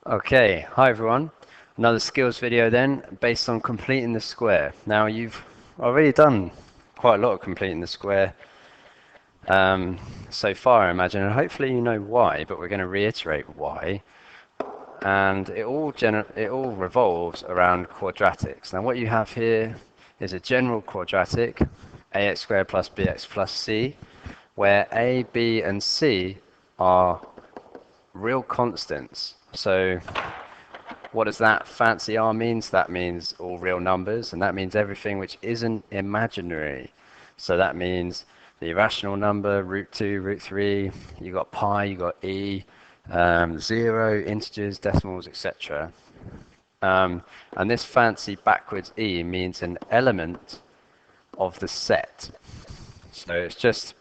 Okay, hi everyone. Another skills video then, based on completing the square. Now you've already done quite a lot of completing the square so far, I imagine, and hopefully you know why, but we're going to reiterate why. And it all revolves around quadratics. Now what you have here is a general quadratic, ax squared plus bx plus c, where a, b, and c are real constants. So what does that fancy R means? That means all real numbers, and that means everything which isn't imaginary. So that means the irrational number, root 2, root 3, you got pi, you got e, 0, integers, decimals, etc. And this fancy backwards e means an element of the set. So it's just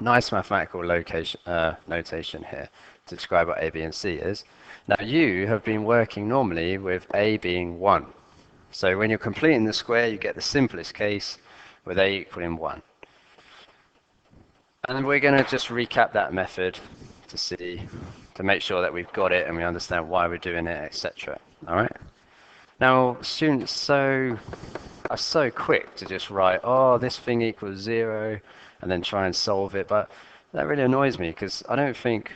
nice mathematical notation here to describe what A, B, and C is. Now you have been working normally with A being 1. So when you're completing the square, you get the simplest case with A equaling 1. And we're going to just recap that method to make sure that we've got it and we understand why we're doing it, etc. Alright? Now students are so quick to just write, oh, this thing equals 0, and then try and solve it, but that really annoys me because I don't think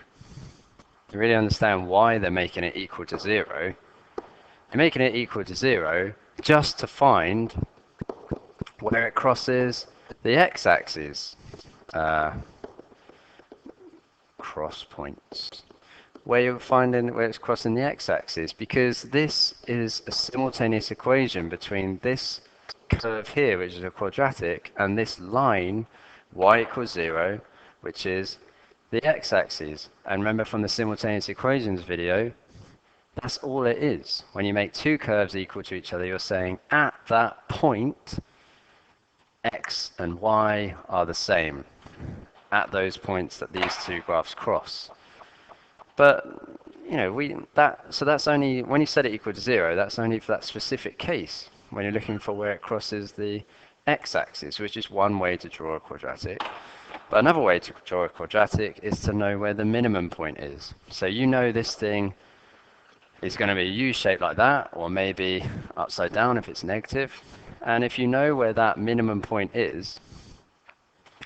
you really understand why they're making it equal to 0. They're making it equal to 0 just to find where it crosses the x-axis. Cross points. Where you're finding where it's crossing the x-axis, because this is a simultaneous equation between this curve here, which is a quadratic, and this line y equals 0, which is the x-axis. And remember from the simultaneous equations video, that's all it is. When you make two curves equal to each other, you're saying at that point x and y are the same at those points that these two graphs cross. But you know, so that's only when you set it equal to 0, that's only for that specific case when you're looking for where it crosses the x-axis, which is one way to draw a quadratic. But another way to draw a quadratic is to know where the minimum point is. So you know this thing is going to be U-shaped like that, or maybe upside down if it's negative. And if you know where that minimum point is,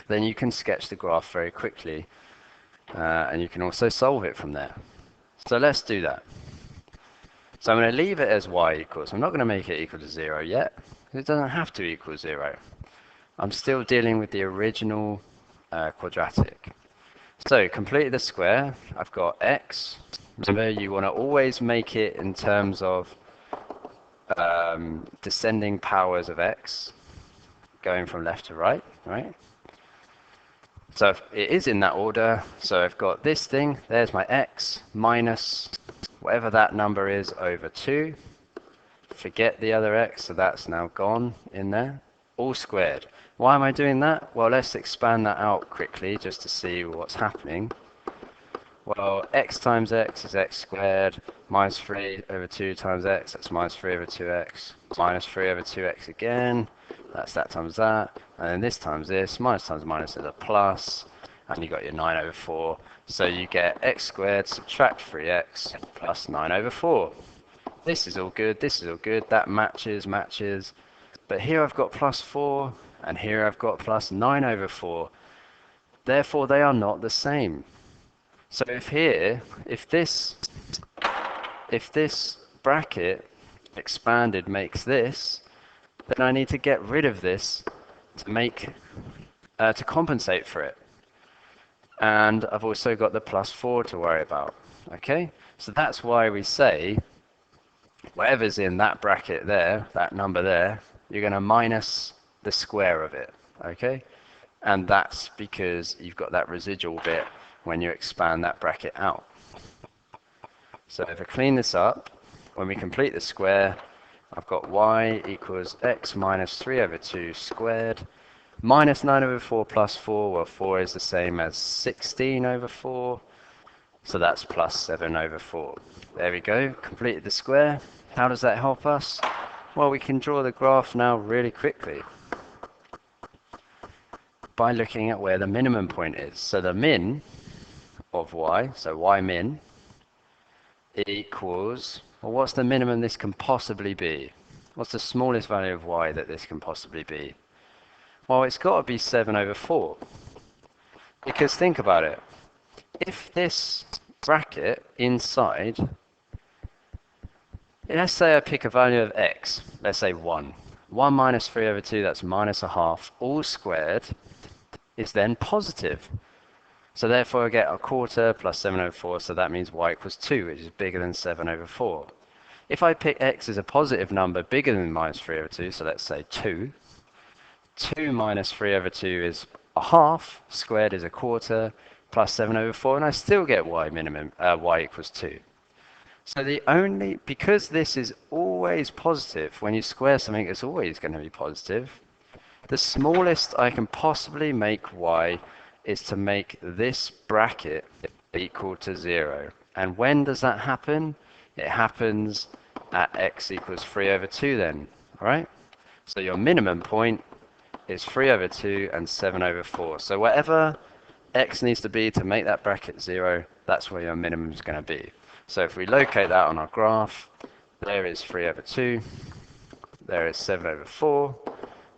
then you can sketch the graph very quickly, and you can also solve it from there. So let's do that. So I'm going to leave it as y equals. I'm not going to make it equal to 0 yet, because it doesn't have to equal 0. I'm still dealing with the original quadratic. So completed the square. I've got x. Remember, you want to always make it in terms of descending powers of x, going from left to right, right? So it is in that order. So I've got this thing, there's my x, minus whatever that number is over 2. Forget the other x, so that's now gone in there. All squared. Why am I doing that? Well, let's expand that out quickly just to see what's happening. Well, x times x is x squared, minus 3 over 2 times x, that's minus 3 over 2x, minus 3 over 2x again, that's that times that, and then this times this, minus times minus is a plus, and you got your 9 over 4. So you get x squared, subtract 3x, plus 9 over 4. This is all good, this is all good, that matches, but here I've got plus 4, and here I've got plus 9 over 4. Therefore they are not the same. So if this bracket expanded makes this, then I need to get rid of this to compensate for it. And I've also got the plus 4 to worry about. Okay, so that's why we say whatever's in that bracket there, that number there, you're going to minus the square of it. Okay, and that's because you've got that residual bit when you expand that bracket out. So if I clean this up, when we complete the square, I've got y equals x minus 3 over 2 squared, minus 9 over 4 plus 4, well 4 is the same as 16 over 4, so that's plus 7 over 4. There we go, completed the square. How does that help us? Well, we can draw the graph now really quickly by looking at where the minimum point is. So the min of y, so y min, equals, well, what's the minimum this can possibly be? What's the smallest value of y that this can possibly be? Well, it's got to be 7 over 4. Because think about it. If this bracket inside, let's say I pick a value of x, let's say 1. 1 minus 3 over 2, that's minus a half, all squared is then positive. So therefore I get a quarter plus 7 over 4, so that means y equals 2, which is bigger than 7 over 4. If I pick x as a positive number bigger than minus 3 over 2, so let's say 2, 2 minus 3 over 2 is a half, squared is a quarter, plus 7 over 4, and I still get y equals 2. So because this is always positive, when you square something, it's always going to be positive. The smallest I can possibly make y is to make this bracket equal to 0. And when does that happen? It happens at x equals 3 over 2 then, alright? So your minimum point is 3 over 2 and 7 over 4. So whatever x needs to be to make that bracket 0, that's where your minimum is going to be. So if we locate that on our graph, there is 3 over 2, there is 7 over 4,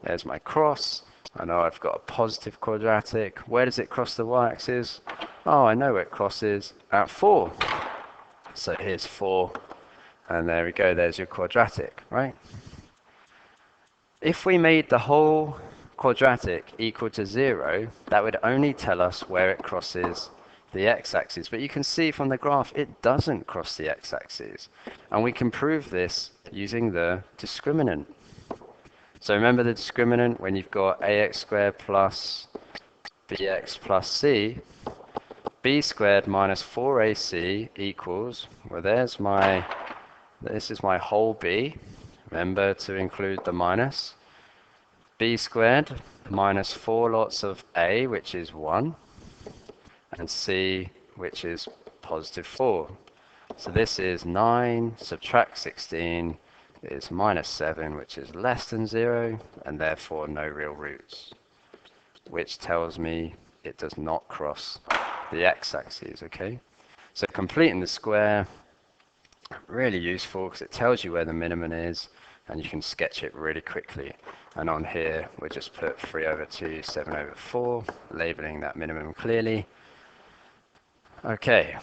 there's my cross. I know I've got a positive quadratic. Where does it cross the y-axis? Oh, I know where it crosses at 4. So here's 4, and there we go, there's your quadratic, right? If we made the whole quadratic equal to 0, that would only tell us where it crosses the x-axis. But you can see from the graph, it doesn't cross the x-axis. And we can prove this using the discriminant. So remember the discriminant when you've got ax squared plus bx plus c, b squared minus 4ac equals, well this is my whole b, remember to include the minus, b squared minus 4 lots of a, which is 1, and c, which is positive 4. So this is 9, subtract 16, is minus 7, which is less than 0, and therefore no real roots, which tells me it does not cross the x-axis, okay? So completing the square, really useful because it tells you where the minimum is, and you can sketch it really quickly. And on here, we'll just put 3 over 2, 7 over 4, labeling that minimum clearly. Okay,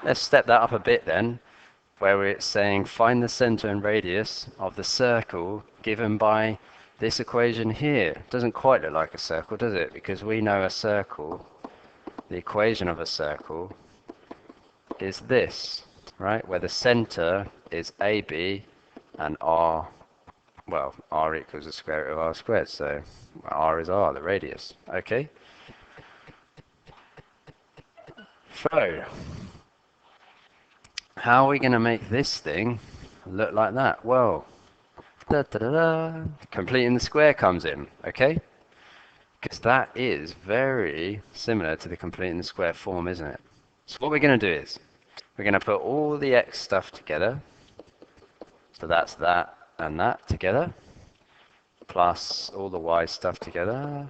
let's step that up a bit then, where it's saying find the center and radius of the circle given by this equation here. Doesn't quite look like a circle, does it? Because we know a circle, the equation of a circle is this, right? Where the center is AB and R, well, R equals the square root of R squared, so R is R, the radius, okay? So, how are we going to make this thing look like that? Well, completing the square comes in, okay? Because that is very similar to the completing the square form, isn't it? So what we're going to do is, we're going to put all the x stuff together. So that's that and that together, plus all the y stuff together.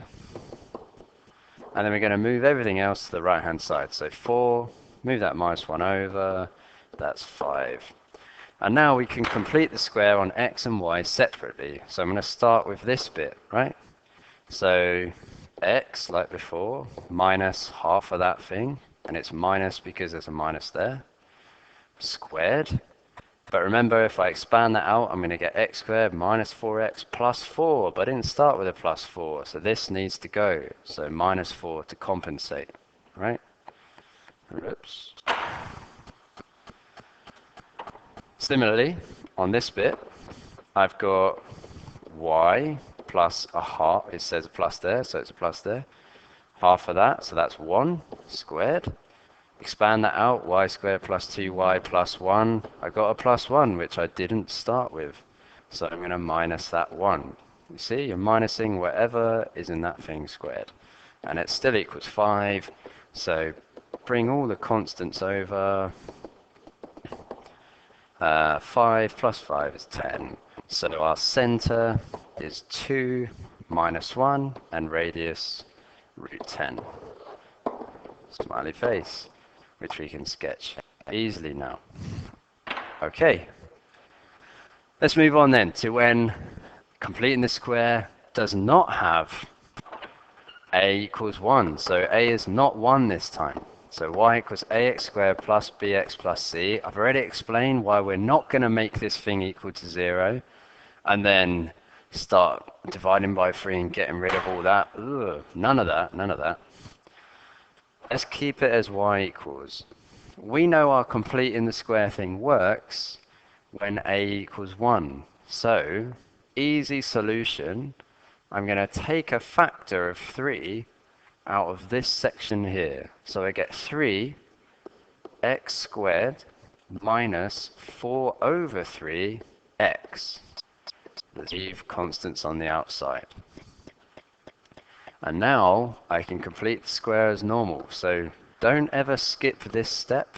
And then we're going to move everything else to the right-hand side. So 4, move that minus 1 over, that's 5. And now we can complete the square on x and y separately. So I'm going to start with this bit, right? So x, like before, minus half of that thing, and it's minus because there's a minus there, squared. But remember, if I expand that out, I'm going to get x squared minus 4x plus 4, but I didn't start with a plus 4, so this needs to go. So minus 4 to compensate, right? Oops. Similarly, on this bit, I've got y plus a half. It says a plus there, so it's a plus there. Half of that, so that's 1 squared. Expand that out, y squared plus 2y plus 1. I got a plus 1, which I didn't start with. So I'm going to minus that 1. You see, you're minusing whatever is in that thing squared. And it still equals 5. So bring all the constants over. 5 plus 5 is 10. So our center is 2 minus 1, and radius root 10. Smiley face, which we can sketch easily now. Okay, let's move on then to when completing the square does not have a equals 1. So a is not 1 this time. So y equals ax squared plus bx plus c. I've already explained why we're not going to make this thing equal to 0 and then start dividing by 3 and getting rid of all that. Ugh, none of that, none of that. Let's keep it as y equals. We know our completing the square thing works when a equals 1. So, easy solution. I'm going to take a factor of 3 out of this section here. So I get 3x squared minus 4 over 3x. Let's leave constants on the outside. And now I can complete the square as normal. So don't ever skip this step.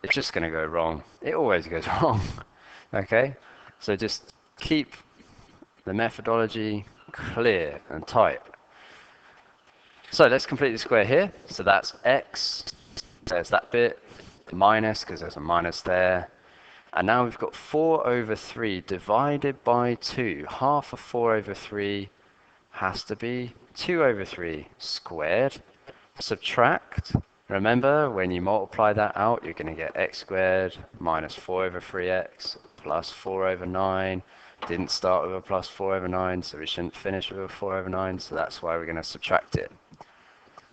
It's just going to go wrong. It always goes wrong. Okay? So just keep the methodology clear and tight. So let's complete the square here. So that's x. There's that bit. Minus, because there's a minus there. And now we've got 4 over 3 divided by 2. Half of 4 over 3 has to be 2 over 3 squared. Subtract. Remember, when you multiply that out, you're going to get x squared minus 4 over 3x plus 4 over 9. Didn't start with a plus 4 over 9, so we shouldn't finish with a 4 over 9, so that's why we're going to subtract it.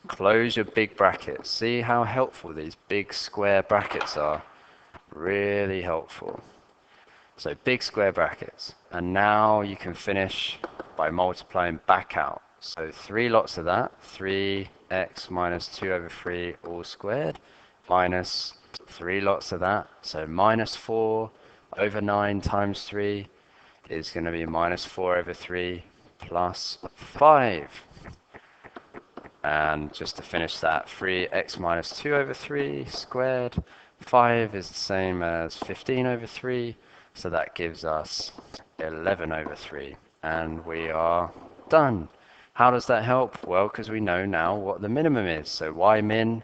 Close your big brackets. See how helpful these big square brackets are? Really helpful. So big square brackets. And now you can finish by multiplying back out. So 3 lots of that. 3x minus 2 over 3 all squared. Minus 3 lots of that. So minus 4 over 9 times 3 is going to be minus 4 over 3 plus 5. And just to finish that, 3x minus 2 over 3 squared. 5 is the same as 15 over 3, so that gives us 11 over 3. And we are done. How does that help? Well, because we know now what the minimum is. So y min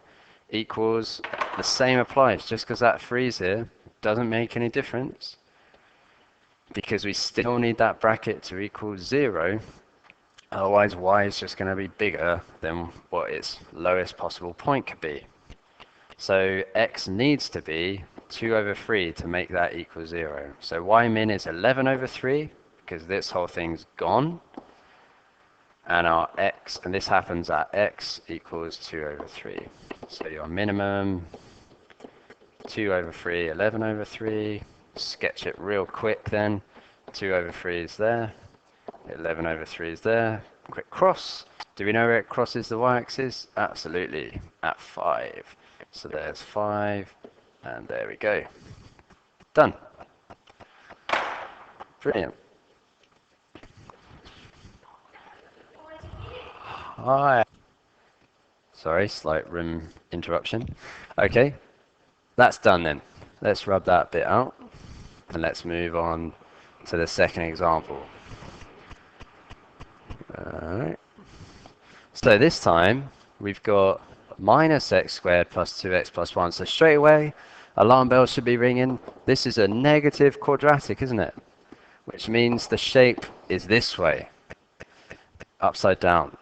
equals, the same applies. Just because that 3 is here doesn't make any difference, because we still need that bracket to equal 0. Otherwise, y is just going to be bigger than what its lowest possible point could be. So x needs to be 2 over 3 to make that equal 0. So y min is 11 over 3, because this whole thing's gone. And our x, and this happens at x equals 2 over 3. So your minimum, 2 over 3, 11 over 3. Sketch it real quick then. 2 over 3 is there. 11 over 3 is there. Quick cross. Do we know where it crosses the y-axis? Absolutely, at 5. So there's 5, and there we go. Done. Brilliant. Hi. Sorry, slight room interruption. Okay, that's done then. Let's rub that bit out, and let's move on to the second example. Alright. So this time, we've got minus x squared plus 2x plus 1. So straight away, alarm bells should be ringing. This is a negative quadratic, isn't it? Which means the shape is this way, upside down.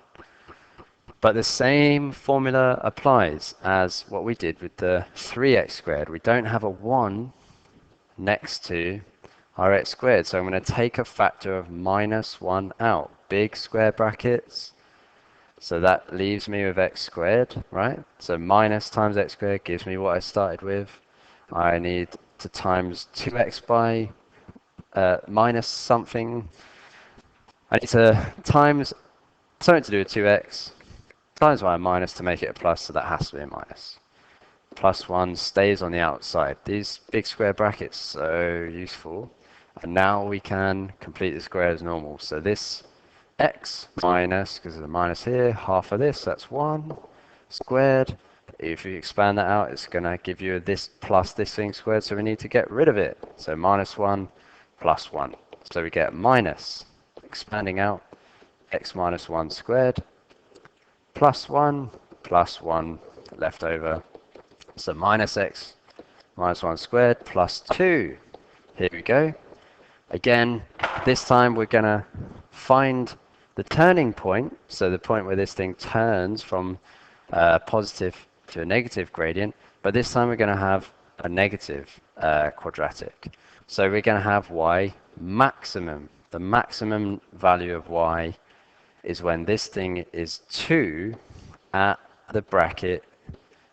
But the same formula applies as what we did with the 3x squared. We don't have a 1 next to our x squared, so I'm going to take a factor of minus 1 out. Big square brackets. So that leaves me with x squared, right? So minus times x squared gives me what I started with. I need to times 2x by minus something. I need to times something to do with 2x times by a minus to make it a plus, so that has to be a minus. Plus 1 stays on the outside. These big square brackets, so useful. And now we can complete the square as normal. So this x minus, because there's a minus here, half of this, that's 1 squared. If you expand that out, it's going to give you this plus this thing squared, so we need to get rid of it. So minus 1 plus 1. So we get minus, expanding out, x minus 1 squared, plus 1 left over. So minus x minus 1 squared plus 2. Here we go. Again, this time we're going to find the turning point, so the point where this thing turns from positive to a negative gradient, but this time we're going to have a negative quadratic. So we're going to have y maximum. The maximum value of y is when this thing is 2 at the bracket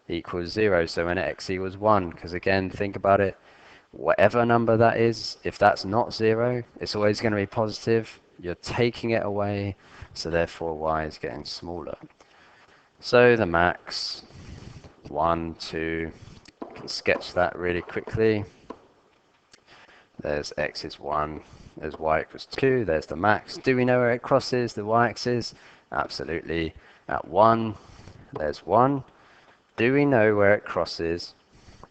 equals 0, so when x equals 1, because again, think about it, whatever number that is, if that's not 0, it's always going to be positive. You're taking it away, so therefore y is getting smaller. So the max, 1, 2, you can sketch that really quickly. There's x is 1, there's y equals 2, there's the max. Do we know where it crosses the y-axis? Absolutely. At 1, there's 1. Do we know where it crosses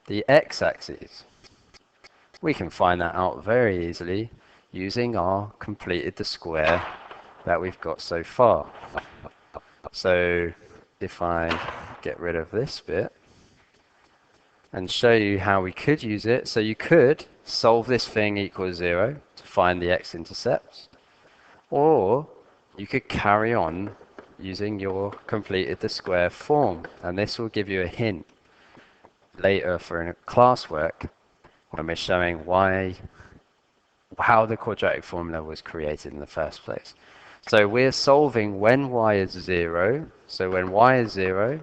the x-axis? We can find that out very easily using our completed the square that we've got so far. So if I get rid of this bit and show you how we could use it, so you could solve this thing equals 0 to find the x-intercepts, or you could carry on using your completed the square form, and this will give you a hint later for a classwork when we're showing how the quadratic formula was created in the first place. So we're solving when y is 0. So when y is 0,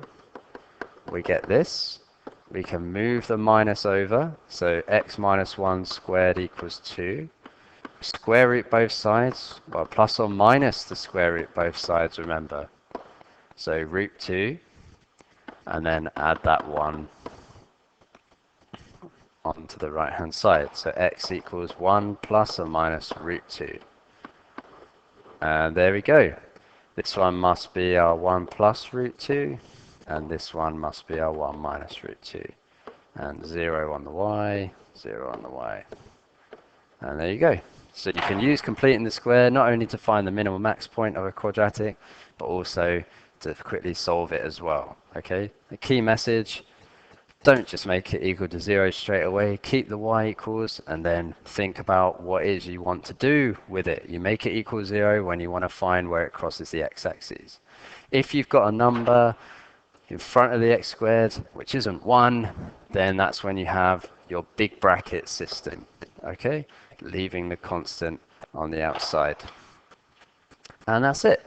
we get this. We can move the minus over. So x minus 1 squared equals 2. Square root both sides. Well, plus or minus the square root both sides, remember. So root 2. And then add that 1 onto the right hand side. So x equals 1 plus or minus root 2. And there we go. This one must be our 1 plus root 2, and this one must be our 1 minus root 2. And 0 on the y, 0 on the y. And there you go. So you can use completing the square not only to find the minimal max point of a quadratic, but also to quickly solve it as well. Okay? The key message: don't just make it equal to 0 straight away. Keep the y equals and then think about what it is you want to do with it. You make it equal 0 when you want to find where it crosses the x-axis. If you've got a number in front of the x squared which isn't 1, then that's when you have your big bracket system. Okay? Leaving the constant on the outside. And that's it.